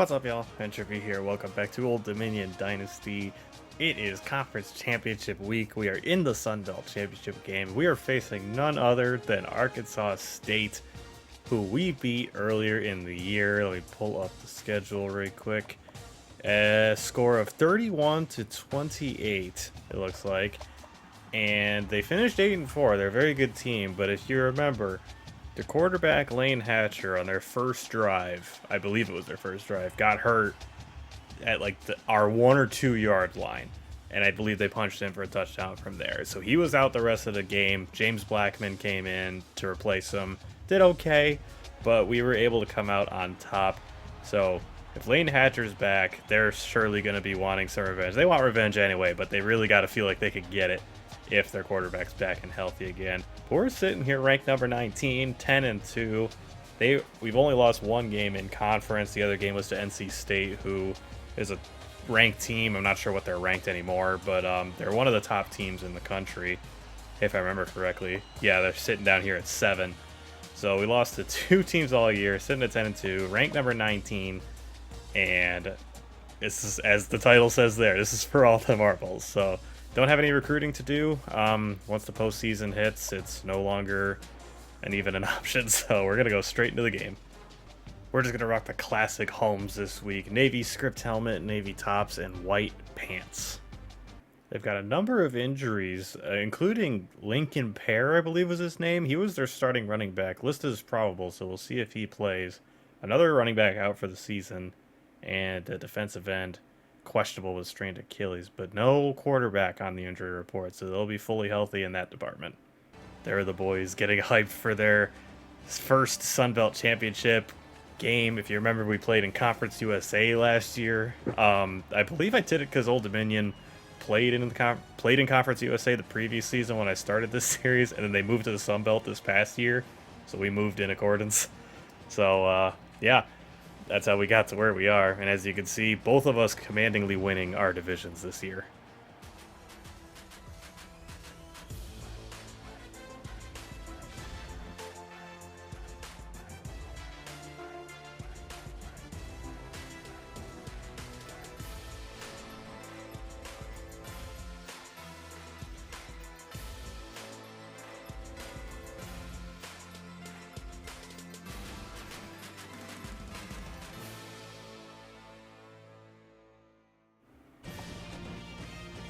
What's up, y'all? Entropy here. Welcome back to Old Dominion Dynasty. It is Conference Championship week. We are in the Sun Belt Championship game. We are facing none other than Arkansas State, who we beat earlier in the year. Let me pull up the schedule real quick. A score of 31-28, it looks like. And they finished 8-4. They're a very good team, but if you remember, the quarterback, Lane Hatcher, on their first drive, I believe it was their first drive, got hurt at like our 1 or 2 yard line. And I believe they punched in for a touchdown from there. So he was out the rest of the game. James Blackman came in to replace him. Did okay, but we were able to come out on top. So if Lane Hatcher's back, they're surely going to be wanting some revenge. They want revenge anyway, but they really got to feel like they could get it if their quarterback's back and healthy again. But we're sitting here ranked number 19, 10-2. We've only lost one game in conference. The other game was to NC State, who is a ranked team. I'm not sure what they're ranked anymore, but they're one of the top teams in the country, if I remember correctly. Yeah, they're sitting down here at 7. So we lost to 2 teams all year, sitting at 10-2, ranked number 19, and this is, as the title says there, this is for all the marbles. So don't have any recruiting to do. Once the postseason hits, it's no longer even an option, so we're going to go straight into the game. We're just going to rock the classic homes this week. Navy script helmet, navy tops, and white pants. They've got a number of injuries, including Lincoln Pear, I believe was his name. He was their starting running back. Listed as probable, so we'll see if he plays. Another running back out for the season, and a defensive end questionable with strained Achilles, but no quarterback on the injury report, so they'll be fully healthy in that department. There are the boys getting hyped for their first Sun Belt Championship game. If you remember, we played in Conference USA last year. I believe I did it because Old Dominion played in Conference USA the previous season when I started this series, and then they moved to the Sun Belt this past year, so we moved in accordance. So yeah, that's how we got to where we are, and as you can see, both of us commandingly winning our divisions this year.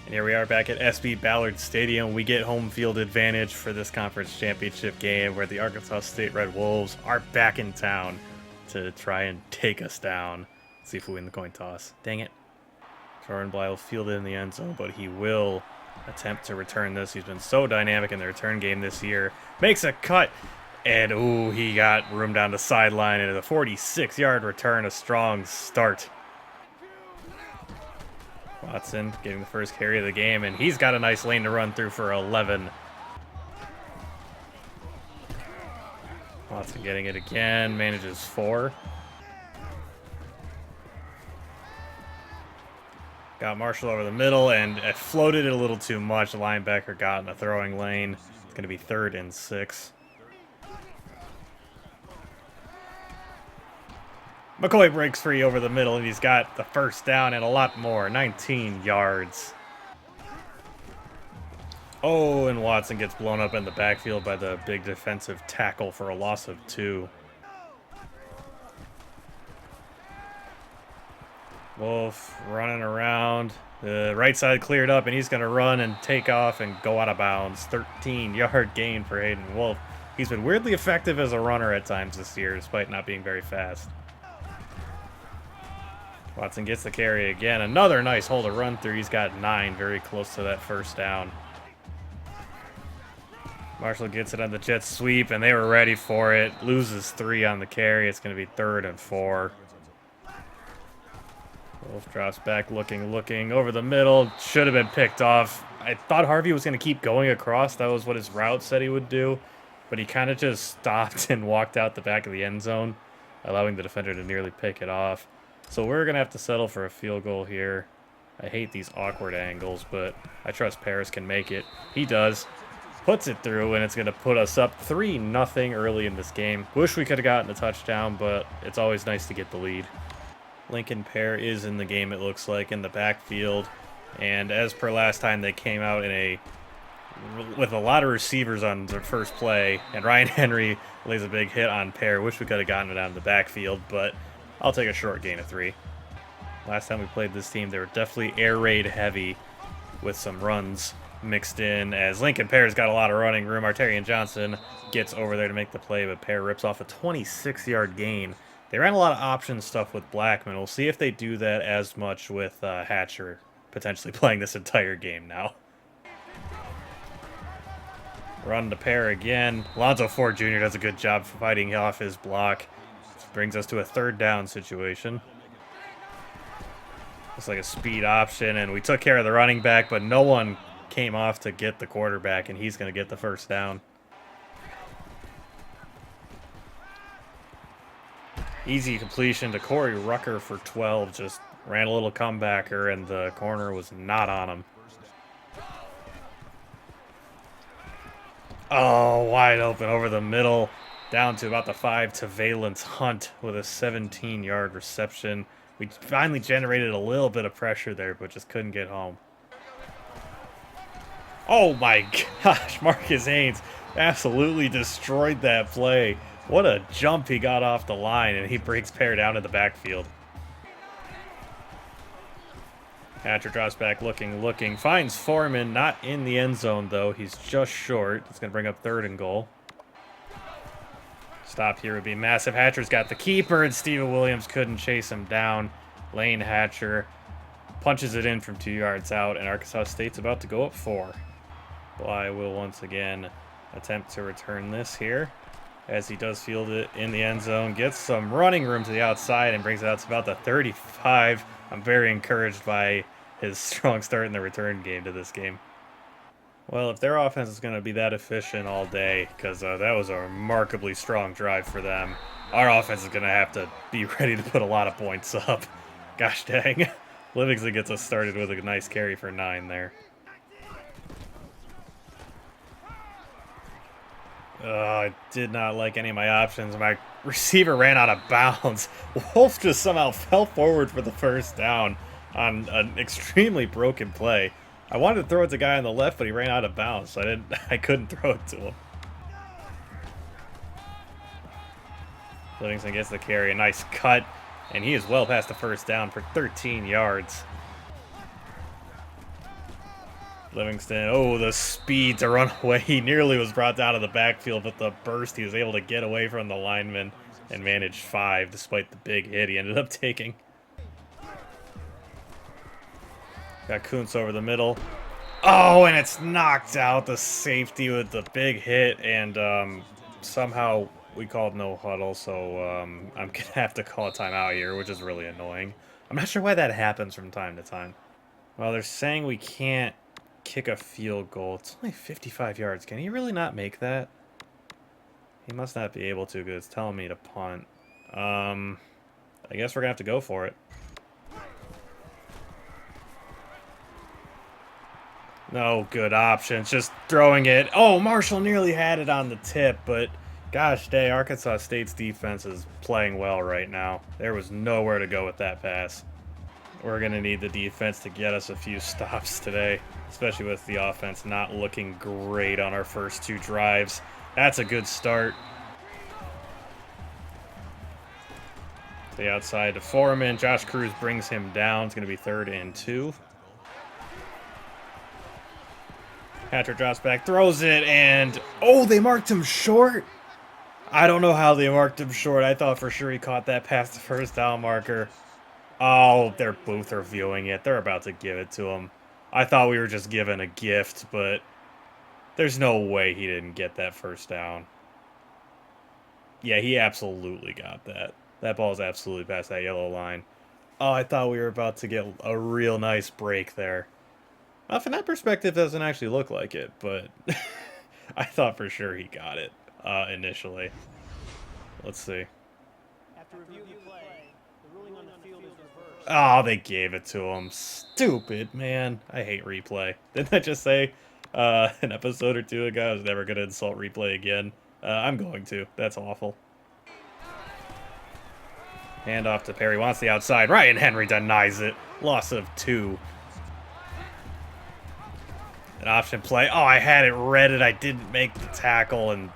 Here we are back at SB Ballard Stadium. We get home field advantage for this conference championship game where the Arkansas State Red Wolves are back in town to try and take us down. Let's see if we win the coin toss. Dang it. Jordan Bly will field it in the end zone, but he will attempt to return this. He's been so dynamic in the return game this year. Makes a cut, and ooh, he got room down the sideline, and a 46-yard return, a strong start. Watson getting the first carry of the game, and he's got a nice lane to run through for 11. Watson getting it again, manages 4. Got Marshall over the middle, and floated it a little too much. The linebacker got in a throwing lane. It's going to be 3rd and 6. McCoy breaks free over the middle, and he's got the first down and a lot more. 19 yards. Oh, and Watson gets blown up in the backfield by the big defensive tackle for a loss of 2. Wolf running around. The right side cleared up, and he's going to run and take off and go out of bounds. 13-yard gain for Hayden Wolf. He's been weirdly effective as a runner at times this year, despite not being very fast. Watson gets the carry again. Another nice hole to run through. He's got 9, very close to that first down. Marshall gets it on the jet sweep, and they were ready for it. Loses 3 on the carry. It's going to be 3rd and 4. Wolf drops back, looking over the middle. Should have been picked off. I thought Harvey was going to keep going across. That was what his route said he would do. But he kind of just stopped and walked out the back of the end zone, allowing the defender to nearly pick it off. So we're going to have to settle for a field goal here. I hate these awkward angles, but I trust Paris can make it. He does. Puts it through, and it's going to put us up 3-0 early in this game. Wish we could have gotten a touchdown, but it's always nice to get the lead. Lincoln Pear is in the game, it looks like, in the backfield. And as per last time, they came out with a lot of receivers on their first play. And Ryan Henry lays a big hit on Pear. Wish we could have gotten it out in the backfield, but I'll take a short gain of 3. Last time we played this team, they were definitely air raid heavy with some runs mixed in. As Lincoln Pear's got a lot of running room, Arterian Johnson gets over there to make the play, but Pear rips off a 26-yard gain. They ran a lot of option stuff with Blackman. We'll see if they do that as much with Hatcher potentially playing this entire game now. Run to Pear again. Lonzo Ford Jr. does a good job fighting off his block. Brings us to a 3rd down situation. Looks like a speed option, and we took care of the running back, but no one came off to get the quarterback, and he's going to get the 1st down. Easy completion to Corey Rucker for 12. Just ran a little comebacker, and the corner was not on him. Oh, wide open over the middle. Down to about the 5 to Valence Hunt with a 17-yard reception. We finally generated a little bit of pressure there, but just couldn't get home. Oh my gosh, Marcus Haynes absolutely destroyed that play. What a jump he got off the line, and he brings Pear down in the backfield. Hatcher drops back, looking, finds Foreman, not in the end zone though. He's just short. It's going to bring up 3rd and goal. Stop here would be massive. Hatcher's got the keeper, and Steven Williams couldn't chase him down. Lane Hatcher punches it in from 2 yards out, and Arkansas State's about to go up 4. Bly will once again attempt to return this here, as he does field it in the end zone. Gets some running room to the outside and brings it out to about the 35. I'm very encouraged by his strong start in the return game to this game. Well, if their offense is going to be that efficient all day, because that was a remarkably strong drive for them, our offense is going to have to be ready to put a lot of points up. Gosh dang. Livingston gets us started with a nice carry for 9 there. I did not like any of my options. My receiver ran out of bounds. Wolf just somehow fell forward for the 1st down on an extremely broken play. I wanted to throw it to the guy on the left, but he ran out of bounds, so I couldn't throw it to him. Livingston gets the carry, a nice cut, and he is well past the 1st down for 13 yards. Livingston, oh, the speed to run away. He nearly was brought down to the backfield, but the burst, he was able to get away from the lineman and manage 5, despite the big hit he ended up taking. Got Kuntz over the middle. Oh, and it's knocked out. The safety with the big hit, and somehow we called no huddle, so I'm going to have to call a timeout here, which is really annoying. I'm not sure why that happens from time to time. Well, they're saying we can't kick a field goal. It's only 55 yards. Can he really not make that? He must not be able to, because it's telling me to punt. I guess we're going to have to go for it. No good options. Just throwing it. Oh, Marshall nearly had it on the tip, but gosh dang, Arkansas State's defense is playing well right now. There was nowhere to go with that pass. We're going to need the defense to get us a few stops today, especially with the offense not looking great on our first 2 drives. That's a good start. The outside to Foreman. Josh Cruz brings him down. It's going to be 3rd and 2. Hatcher drops back, throws it, and oh, they marked him short. I don't know how they marked him short. I thought for sure he caught that past the 1st down marker. Oh, they're both reviewing it. They're about to give it to him. I thought we were just given a gift, but there's no way he didn't get that 1st down. Yeah, he absolutely got that. That ball's absolutely past that yellow line. Oh, I thought we were about to get a real nice break there. From that perspective, it doesn't actually look like it, but I thought for sure he got it initially. Let's see. After review of the play, the ruling on the field is reversed. Oh, they gave it to him. Stupid, man. I hate replay. Didn't I just say an episode or 2 ago I was never going to insult replay again? I'm going to. That's awful. Hand off to Perry. Wants the outside. Ryan Henry denies it. Loss of 2. An option play. Oh, I had it read. I didn't make the tackle, and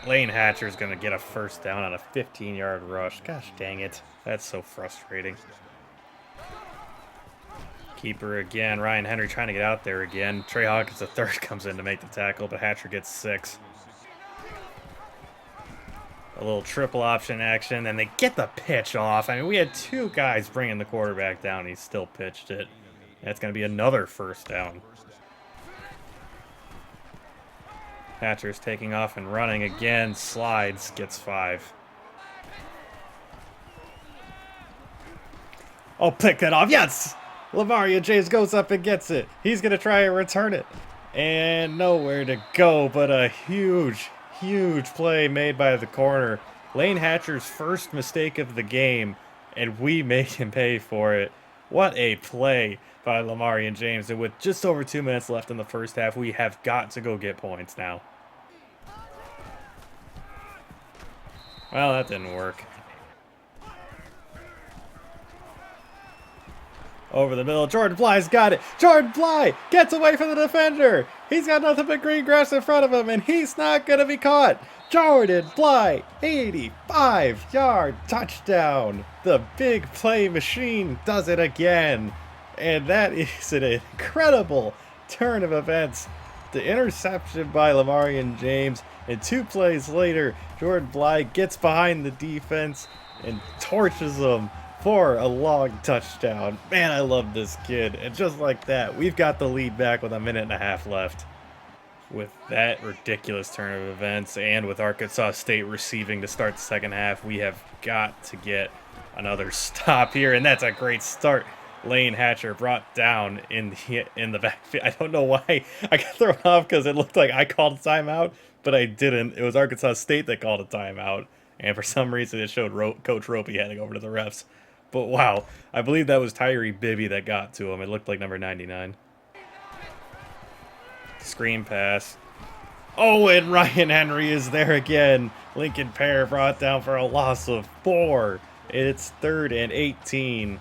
Lane Hatcher's going to get a first down on a 15-yard rush. Gosh dang it. That's so frustrating. Keeper again. Ryan Henry trying to get out there again. Trey Hawkins, the third, comes in to make the tackle, but Hatcher gets 6. A little triple option action, and they get the pitch off. I mean, we had 2 guys bringing the quarterback down. He still pitched it. That's going to be another first down. Hatcher's taking off and running again. Slides, gets 5. Oh, pick that off. Yes! Lamarian James goes up and gets it. He's going to try and return it. And nowhere to go, but a huge play made by the corner. Lane Hatcher's first mistake of the game, and we make him pay for it. What a play by Lamarian James. And with just over 2 minutes left in the first half, we have got to go get points now. Well, that didn't work. Over the middle, Jordan Bly's got it. Jordan Bly gets away from the defender. He's got nothing but green grass in front of him, and he's not going to be caught. Jordan Bly, 85-yard touchdown. The big play machine does it again. And that is an incredible turn of events. The interception by Lamarian James, and 2 plays later, Jordan Bly gets behind the defense and torches them for a long touchdown. Man, I love this kid. And just like that, we've got the lead back with a minute and a half left. With that ridiculous turn of events, and with Arkansas State receiving to start the second half, we have got to get another stop here, and that's a great start. Lane Hatcher brought down in the backfield. I don't know why I got thrown off, because it looked like I called a timeout, but I didn't. It was Arkansas State that called a timeout, and for some reason it showed Coach Ropey heading over to the refs. But wow, I believe that was Tyree Bibby that got to him. It looked like number 99. Screen pass. Oh, and Ryan Henry is there again. Lincoln Pear brought down for a loss of 4. It's 3rd and 18.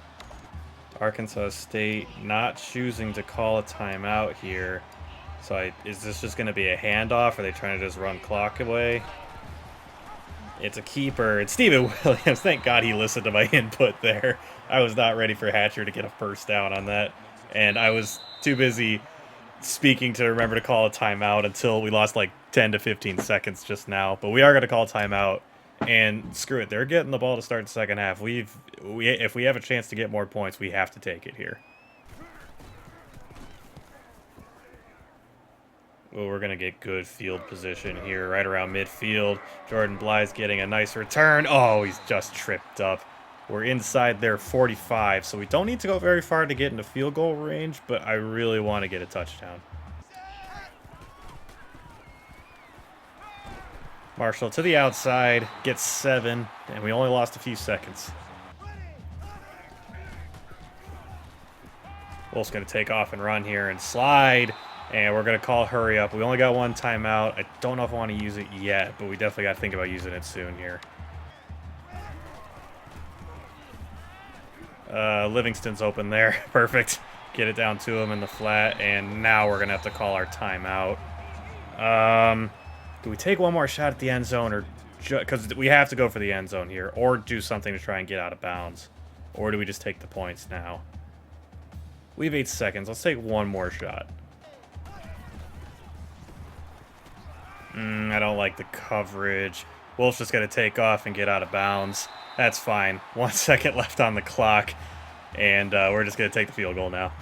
Arkansas State not choosing to call a timeout here. So is this just going to be a handoff? Are they trying to just run clock away? It's a keeper. It's Steven Williams. Thank God he listened to my input there. I was not ready for Hatcher to get a first down on that. And I was too busy speaking to remember to call a timeout until we lost like 10 to 15 seconds just now. But we are going to call a timeout. And screw it. They're getting the ball to start the second half. If we have a chance to get more points, we have to take it here. Well, we're going to get good field position here, right around midfield. Jordan Bly's getting a nice return. Oh, he's just tripped up. We're inside their 45, so we don't need to go very far to get into field goal range, but I really want to get a touchdown. Marshall to the outside, gets 7, and we only lost a few seconds. Wolf's going to take off and run here and slide. And we're going to call hurry up. We only got 1 timeout. I don't know if I want to use it yet, but we definitely got to think about using it soon here. Livingston's open there. Perfect. Get it down to him in the flat. And now we're going to have to call our timeout. Do we take one more shot at the end zone? Or because we have to go for the end zone here. Or do something to try and get out of bounds. Or do we just take the points now? We have 8 seconds. Let's take one more shot. I don't like the coverage. Wolf's just going to take off and get out of bounds. That's fine. 1 second left on the clock. And we're just going to take the field goal now.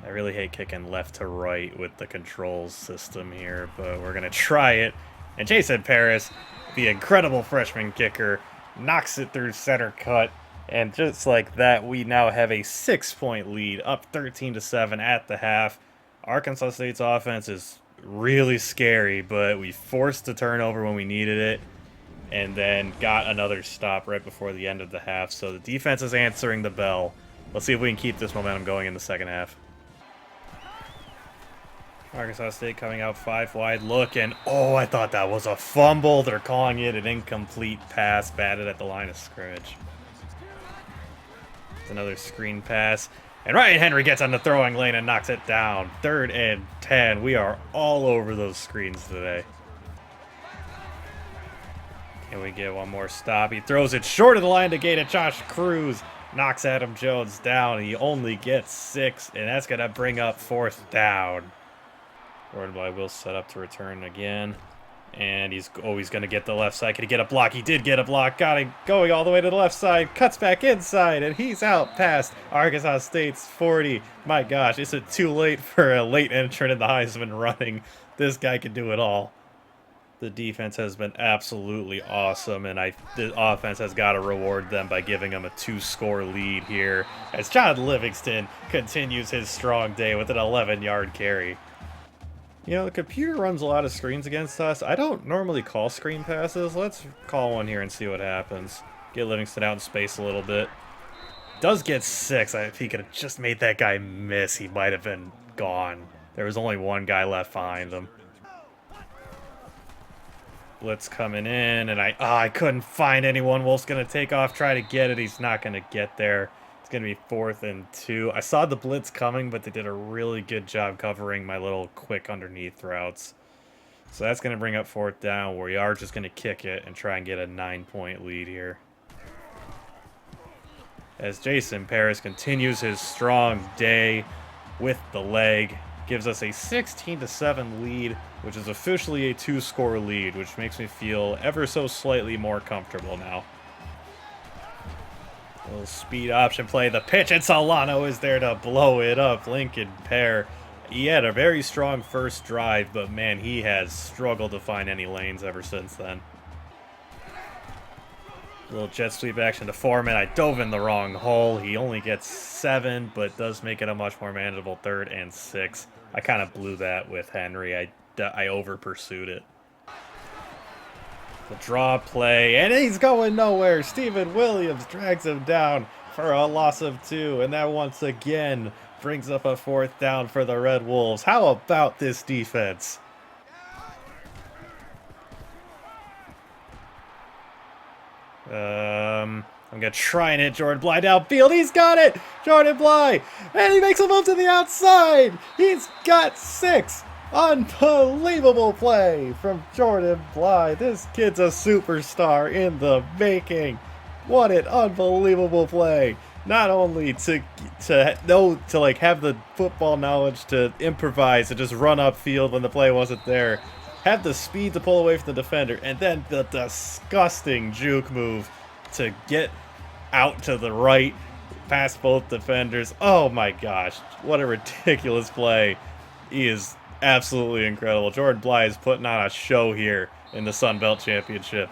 I really hate kicking left to right with the controls system here, but we're going to try it. And Jason Paris, the incredible freshman kicker, knocks it through center cut. And just like that, we now have a 6-point lead, up 13-7 at the half. Arkansas State's offense is really scary, but we forced the turnover when we needed it and then got another stop right before the end of the half. So the defense is answering the bell. Let's see if we can keep this momentum going in the second half. Arkansas State coming out 5 wide, look, and oh, I thought that was a fumble. They're calling it an incomplete pass, batted at the line of scrimmage. It's another screen pass, and Ryan Henry gets on the throwing lane and knocks it down. 3rd and 10. We are all over those screens today. Can we get one more stop? He throws it short of the line to gain it. Josh Cruz knocks Adam Jones down. He only gets 6, and that's going to bring up 4th down. Jordan Bly will set up to return again. And he's always going to get the left side. Can he get a block? He did get a block. Got him going all the way to the left side. Cuts back inside, and he's out past Arkansas State's 40. My gosh, is it too late for a late entrant in the Heisman running? This guy can do it all. The defense has been absolutely awesome, and the offense has got to reward them by giving them a 2-score lead here as John Livingston continues his strong day with an 11-yard carry. You know, the computer runs a lot of screens against us. I don't normally call screen passes. Let's call one here and see what happens. Get Livingston out in space a little bit. Does get 6. If he could have just made that guy miss, he might have been gone. There was only one guy left behind him. Blitz coming in, and I couldn't find anyone. Wolf's going to take off, try to get it. He's not going to get there. It's going to be 4th and 2. I saw the blitz coming, but they did a really good job covering my little quick underneath routes. So that's going to bring up 4th down, where we are just going to kick it and try and get a 9-point lead here. As Jason Paris continues his strong day with the leg, gives us a 16-7 lead, which is officially a 2-score lead, which makes me feel ever so slightly more comfortable now. A little speed option play. The pitch, and Solano is there to blow it up. Lincoln Pear, he had a very strong first drive, but man, he has struggled to find any lanes ever since then. A little jet sweep action to Foreman. I dove in the wrong hole. He only gets 7, but does make it a much more manageable 3rd and 6. I kind of blew that with Henry. I over-pursued it. The draw play, and he's going nowhere. Steven Williams drags him down for a loss of 2, and that once again brings up a 4th down for the Red Wolves. How about this defense? I'm going to try and hit Jordan Bly downfield. He's got it! Jordan Bly! And he makes a move to the outside! He's got 6! Unbelievable play from Jordan Bly. This kid's a superstar in the making. What an unbelievable play. Not only to have the football knowledge to improvise and just run upfield when the play wasn't there, have the speed to pull away from the defender, and then the disgusting juke move to get out to the right past both defenders. Oh my gosh, what a ridiculous play. He is absolutely incredible. Jordan Bly is putting on a show here in the Sun Belt Championship.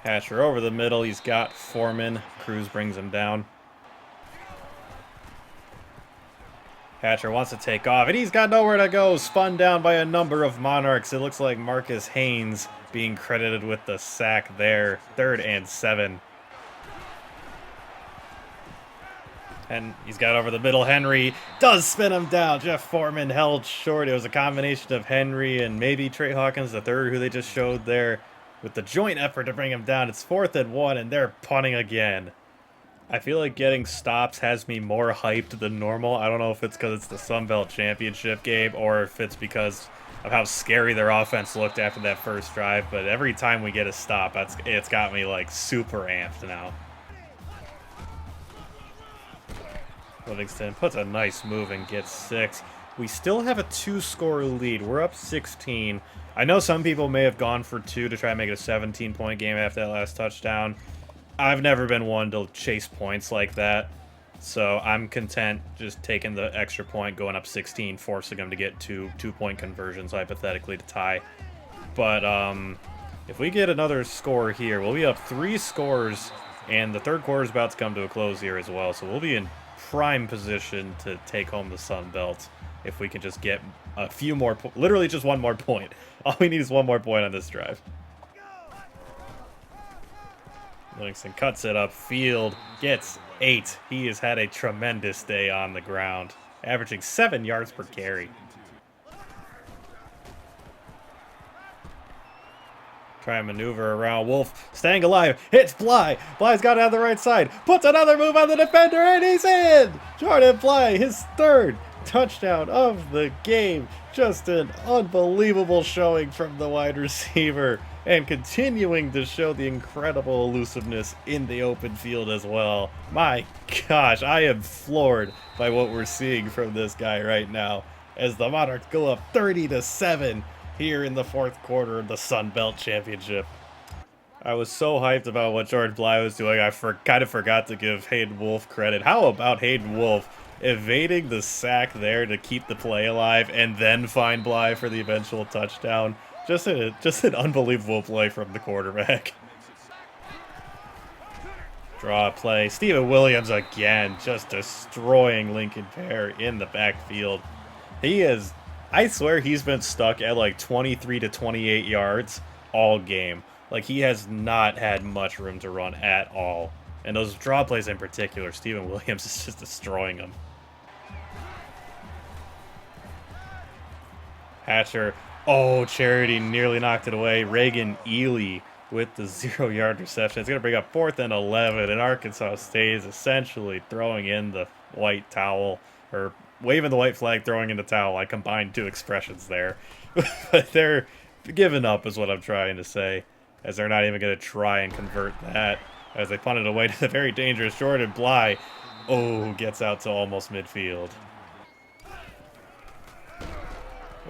Hatcher over the middle. He's got Foreman. Cruz brings him down. Hatcher wants to take off, and he's got nowhere to go. Spun down by a number of Monarchs. It looks like Marcus Haynes being credited with the sack there. 3rd and 7. And he's got over the middle. Henry does spin him down. Jeff Foreman held short. It was a combination of Henry and maybe Trey Hawkins III, who they just showed there, with the joint effort to bring him down. It's 4th and 1, and they're punting again. I feel like getting stops has me more hyped than normal. I don't know if it's because it's the Sun Belt Championship game or if it's because of how scary their offense looked after that first drive, but every time we get a stop, it's got me like super amped now. Livingston puts a nice move and gets 6. We still have a 2-score lead. We're up 16. I know some people may have gone for 2 to try and make it a 17-point game after that last touchdown. I've never been one to chase points like that, so I'm content just taking the extra point, going up 16, forcing them to get 2-point conversions, hypothetically, to tie. But if we get another score here, we'll be up 3 scores, and the third quarter is about to come to a close here as well, so we'll be in prime position to take home the Sun Belt if we can just get a few more, literally just 1 more point. All we need is 1 more point on this drive. Livingston cuts it upfield, gets 8. He has had a tremendous day on the ground, averaging 7 yards per carry. Try and maneuver around Wolf, staying alive, hits Bly. Bly's got it on the right side, puts another move on the defender, and he's in! Jordan Bly, his 3rd touchdown of the game. Just an unbelievable showing from the wide receiver, and continuing to show the incredible elusiveness in the open field as well. My gosh, I am floored by what we're seeing from this guy right now, as the Monarchs go up 30-7 here in the 4th quarter of the Sun Belt Championship. I was so hyped about what Jordan Bly was doing, I kind of forgot to give Hayden Wolf credit. How about Hayden Wolf evading the sack there to keep the play alive and then find Bly for the eventual touchdown? Just an unbelievable play from the quarterback. Draw a play. Steven Williams again, just destroying Lincoln Pear in the backfield. I swear he's been stuck at like 23 to 28 yards all game. Like, he has not had much room to run at all. And those draw plays in particular, Steven Williams is just destroying them. Hatcher. Oh, Charity nearly knocked it away. Reagan Ely with the 0-yard reception. It's going to bring up 4th and 11, and Arkansas State is essentially throwing in the white towel, or waving the white flag, throwing in the towel. I combined 2 expressions there. But they're giving up is what I'm trying to say, as they're not even going to try and convert that, as they punt it away to the very dangerous Jordan Bly. Oh, gets out to almost midfield.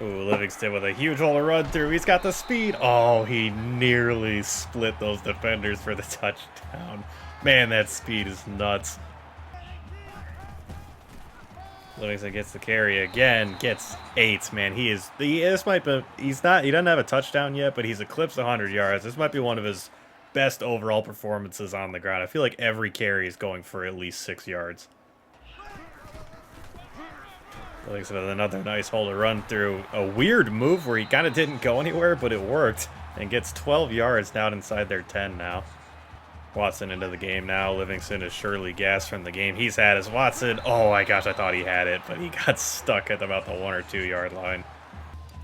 Ooh, Livingston with a huge hole to run through. He's got the speed. Oh, he nearly split those defenders for the touchdown. Man, that speed is nuts. Livingston gets the carry again, gets 8. Man, he doesn't have a touchdown yet, but he's eclipsed 100 yards. This might be one of his best overall performances on the ground. I feel like every carry is going for at least 6 yards. Livingston with another nice hole to run through. A weird move where he kind of didn't go anywhere, but it worked, and gets 12 yards down inside their 10 now. Watson into the game now. Livingston is surely gassed from the game he's had as Watson. Oh my gosh, I thought he had it, but he got stuck at about the 1 or 2 yard line.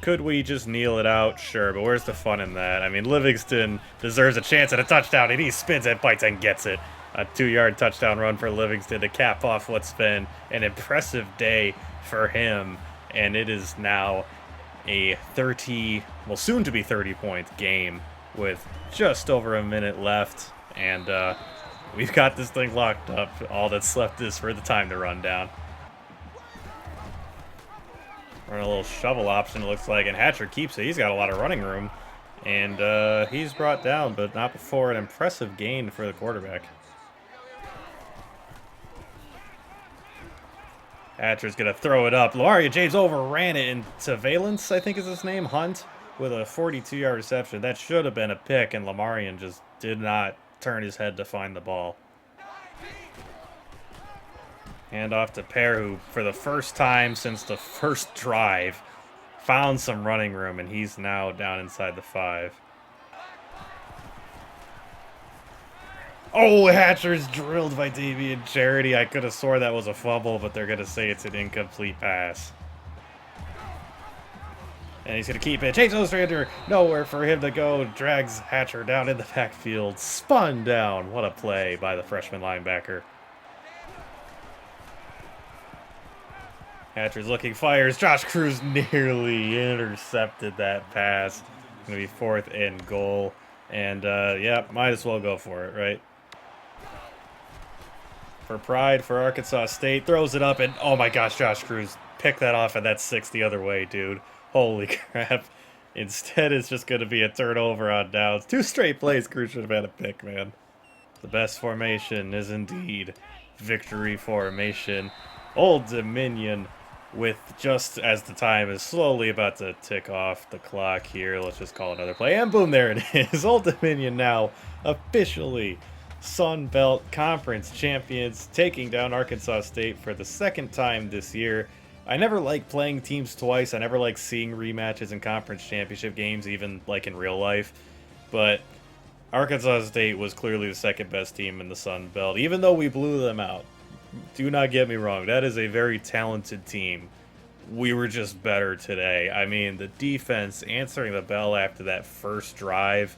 Could we just kneel it out? Sure, but where's the fun in that? I mean, Livingston deserves a chance at a touchdown, and he spins and bites and gets it. A 2-yard touchdown run for Livingston to cap off what's been an impressive day for him, and it is now a soon to be 30-point game with just over a minute left, and we've got this thing locked up. All that's left is for the time to run down. Run a little shovel option, it looks like, and Hatcher keeps it. He's got a lot of running room, and he's brought down, but not before an impressive gain for the quarterback. Hatcher's going to throw it up. Lamaria James overran it into Valence, I think is his name, Hunt, with a 42-yard reception. That should have been a pick, and Lamarian just did not turn his head to find the ball. Hand off to Pear, who, for the first time since the first drive, found some running room, and he's now down inside the 5. Oh, Hatcher's drilled by Davian Charity. I could have swore that was a fumble, but they're going to say it's an incomplete pass. And he's going to keep it. Chase Ostrander, nowhere for him to go. Drags Hatcher down in the backfield. Spun down. What a play by the freshman linebacker. Hatcher's looking, fires. Josh Cruz nearly intercepted that pass. Going to be 4th and goal. And, yeah, might as well go for it, right? For pride, for Arkansas State. Throws it up, and oh my gosh, Josh Cruz picked that off, and that's 6 the other way, dude. Holy crap. Instead, it's just going to be a turnover on downs. 2 straight plays, Cruz should have had a pick, man. The best formation is indeed victory formation. Old Dominion, with just as the time is slowly about to tick off the clock here. Let's just call another play. And boom, there it is. Old Dominion now officially Sun Belt Conference champions, taking down Arkansas State for the 2nd time this year. I never like playing teams twice. I never like seeing rematches in conference championship games, even like in real life. But Arkansas State was clearly the second best team in the Sun Belt, even though we blew them out. Do not get me wrong, that is a very talented team. We were just better today. I mean, the defense answering the bell after that first drive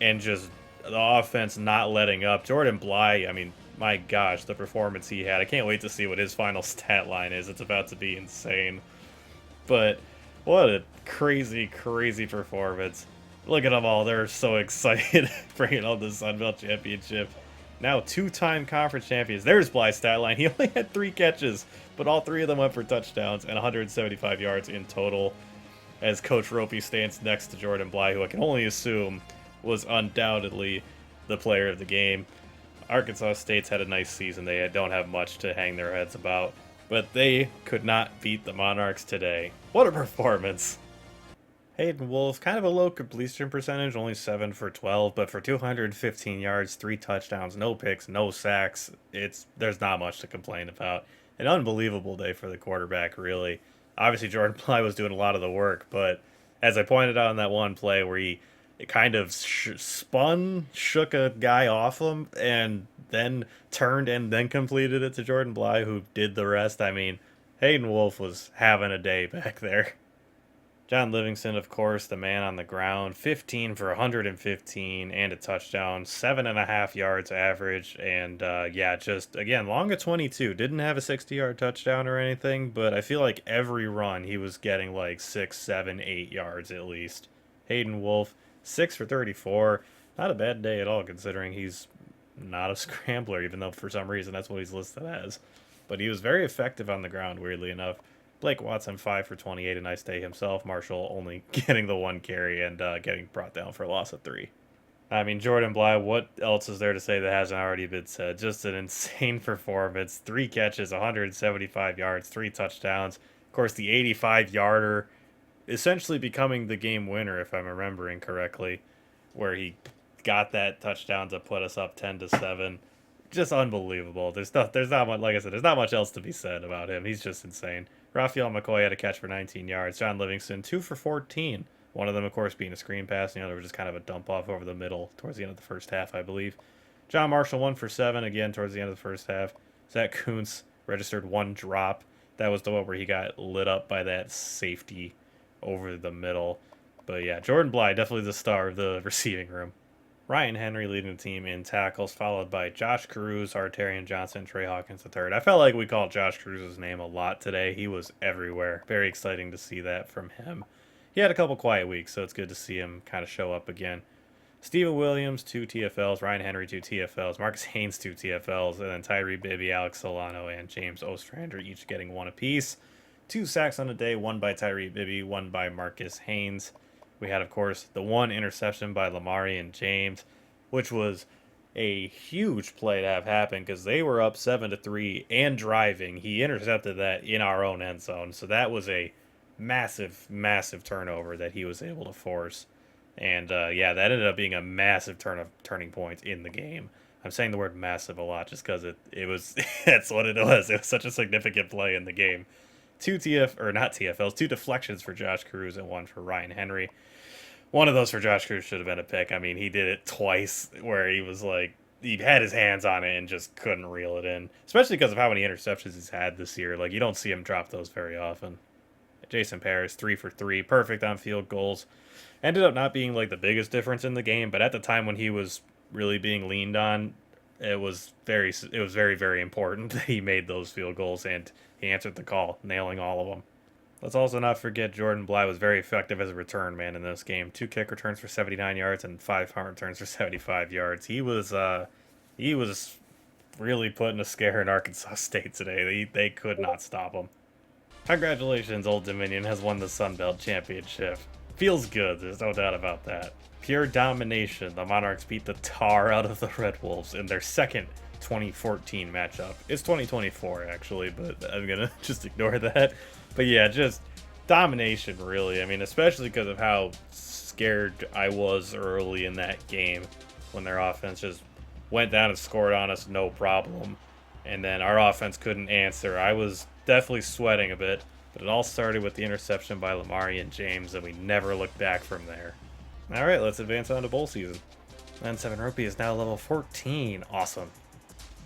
and just the offense not letting up. Jordan Bly, I mean, my gosh, the performance he had. I can't wait to see what his final stat line is. It's about to be insane. But what a crazy, crazy performance. Look at them all. They're so excited bringing on the Sun Belt Championship. Now two-time conference champions. There's Bly's stat line. He only had 3 catches, but all 3 of them went for touchdowns and 175 yards in total. As Coach Ropey stands next to Jordan Bly, who I can only assume was undoubtedly the player of the game. Arkansas State's had a nice season. They don't have much to hang their heads about, but they could not beat the Monarchs today. What a performance! Hayden Wolf, kind of a low completion percentage, only 7 for 12, but for 215 yards, 3 touchdowns, no picks, no sacks, there's not much to complain about. An unbelievable day for the quarterback, really. Obviously, Jordan Bly was doing a lot of the work, but as I pointed out in that one play where he kind of shook a guy off him, and then turned and then completed it to Jordan Bly, who did the rest. I mean, Hayden Wolf was having a day back there. John Livingston, of course, the man on the ground, 15 for 115 and a touchdown, 7.5 yards average, and yeah, just, again, long of 22. Didn't have a 60-yard touchdown or anything, but I feel like every run he was getting like 6, 7, 8 yards at least. Hayden Wolf, 6 for 34. Not a bad day at all, considering he's not a scrambler, even though for some reason that's what he's listed as. But he was very effective on the ground, weirdly enough. Blake Watson, 5 for 28, a nice day himself. Marshall only getting the 1 carry and getting brought down for a loss of 3. I mean, Jordan Bly, what else is there to say that hasn't already been said? Just an insane performance. 3 catches, 175 yards, 3 touchdowns. Of course, the 85-yarder, essentially becoming the game winner, if I'm remembering correctly, where he got that touchdown to put us up 10-7. Just unbelievable. There's not much, like I said, there's not much else to be said about him. He's just insane. Raphael McCoy had a catch for 19 yards. John Livingston, 2 for 14. One of them, of course, being a screen pass, and the other was just kind of a dump off over the middle towards the end of the first half, I believe. John Marshall, 1 for 7, again, towards the end of the first half. Zach Kuntz registered 1 drop. That was the one where he got lit up by that safety over the middle. But yeah, Jordan Bly, definitely the star of the receiving room. Ryan Henry leading the team in tackles, followed by Josh Cruz, Artarian Johnson, Trey Hawkins III. I felt like we called Josh Cruz's name a lot today. He was everywhere. Very exciting to see that from him. He had a couple quiet weeks, so it's good to see him kind of show up again. Steven Williams, 2 TFLs. Ryan Henry, 2 TFLs. Marcus Haynes, 2 TFLs. And then Tyree Bibby, Alex Solano, and James Ostrander each getting 1 apiece. 2 sacks on the day, 1 by Tyree Bibby, 1 by Marcus Haynes. We had, of course, the 1 interception by Lamarian James, which was a huge play to have happen because they were up 7-3 and driving. He intercepted that in our own end zone, so that was a massive, massive turnover that he was able to force. And yeah, that ended up being a massive turning point in the game. I'm saying the word massive a lot just because it was that's what it was. It was such a significant play in the game. 2 deflections for Josh Cruz and 1 for Ryan Henry. One of those for Josh Cruz should have been a pick. I mean, he did it twice where he was like, he had his hands on it and just couldn't reel it in. Especially because of how many interceptions he's had this year. Like, you don't see him drop those very often. Jason Paris, 3 for 3, perfect on field goals. Ended up not being like the biggest difference in the game, but at the time when he was really being leaned on, it was very, very important that he made those field goals, and he answered the call, nailing all of them. Let's also not forget Jordan Bly was very effective as a return man in this game. 2 kick returns for 79 yards and 5 punt returns for 75 yards. He was really putting a scare in Arkansas State today. They could not stop him. Congratulations, Old Dominion has won the Sun Belt Championship. Feels good, there's no doubt about that. Pure domination, the Monarchs beat the tar out of the Red Wolves in their second 2014 matchup. It's 2024 actually, but I'm gonna just ignore that. But yeah, just domination really. I mean, especially because of how scared I was early in that game when their offense just went down and scored on us no problem. And then our offense couldn't answer. I was definitely sweating a bit, but it all started with the interception by Lamarian James, and we never looked back from there. All right, let's advance on to bowl season. And 7 Rupee is now level 14. Awesome.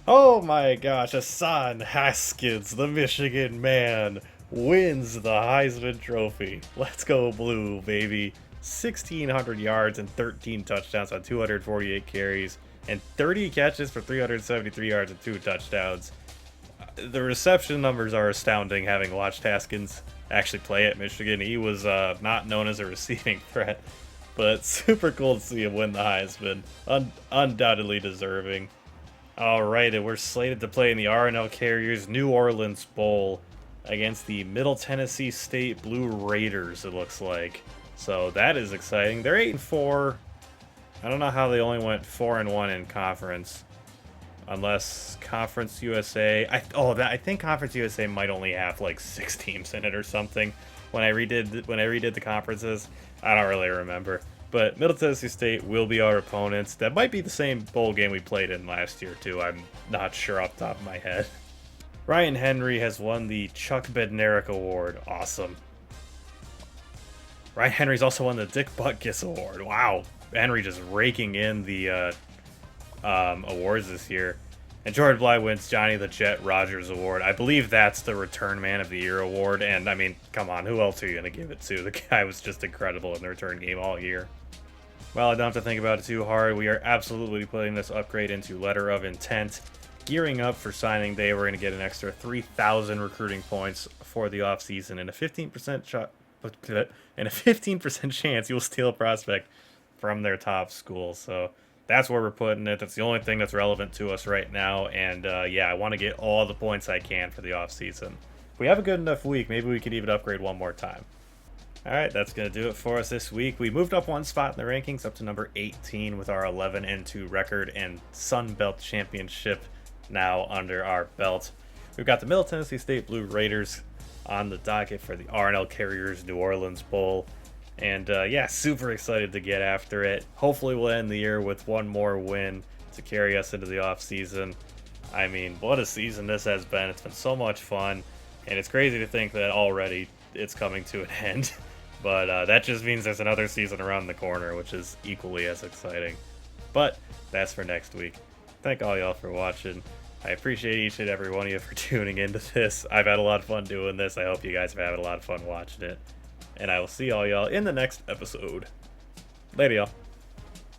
Oh my gosh, Hassan Haskins, the Michigan man, wins the Heisman Trophy. Let's go blue, baby. 1,600 yards and 13 touchdowns on 248 carries and 30 catches for 373 yards and 2 touchdowns. The reception numbers are astounding, having watched Haskins actually play at Michigan. He was not known as a receiving threat, but super cool to see him win the Heisman. Undoubtedly deserving. Alright, and we're slated to play in the R&L Carriers New Orleans Bowl against the Middle Tennessee State Blue Raiders, it looks like. So that is exciting. They're 8-4. I don't know how they only went 4-1 in conference. Unless Conference USA... I think Conference USA might only have like 6 teams in it or something. When I redid the conferences, I don't really remember. But Middle Tennessee State will be our opponents. That might be the same bowl game we played in last year, too. I'm not sure off the top of my head. Ryan Henry has won the Chuck Bednarik Award. Awesome. Ryan Henry's also won the Dick Butkus Award. Wow. Henry just raking in the awards this year. And Jordan Bly wins Johnny the Jet Rogers Award. I believe that's the Return Man of the Year award. And, I mean, come on, who else are you going to give it to? The guy was just incredible in the return game all year. Well, I don't have to think about it too hard. We are absolutely putting this upgrade into Letter of Intent. Gearing up for signing day, we're going to get an extra 3,000 recruiting points for the offseason and a 15% chance you'll steal a prospect from their top school. So that's where we're putting it. That's the only thing that's relevant to us right now. And yeah, I want to get all the points I can for the offseason. If we have a good enough week, maybe we could even upgrade one more time. Alright, that's going to do it for us this week. We moved up one spot in the rankings up to number 18 with our 11-2 record and Sun Belt Championship now under our belt. We've got the Middle Tennessee State Blue Raiders on the docket for the R&L Carriers New Orleans Bowl. And yeah, super excited to get after it. Hopefully we'll end the year with one more win to carry us into the offseason. I mean, what a season this has been. It's been so much fun. And it's crazy to think that already it's coming to an end. But that just means there's another season around the corner, which is equally as exciting. But that's for next week. Thank all y'all for watching. I appreciate each and every one of you for tuning into this. I've had a lot of fun doing this. I hope you guys have had a lot of fun watching it. And I will see all y'all in the next episode. Later, y'all.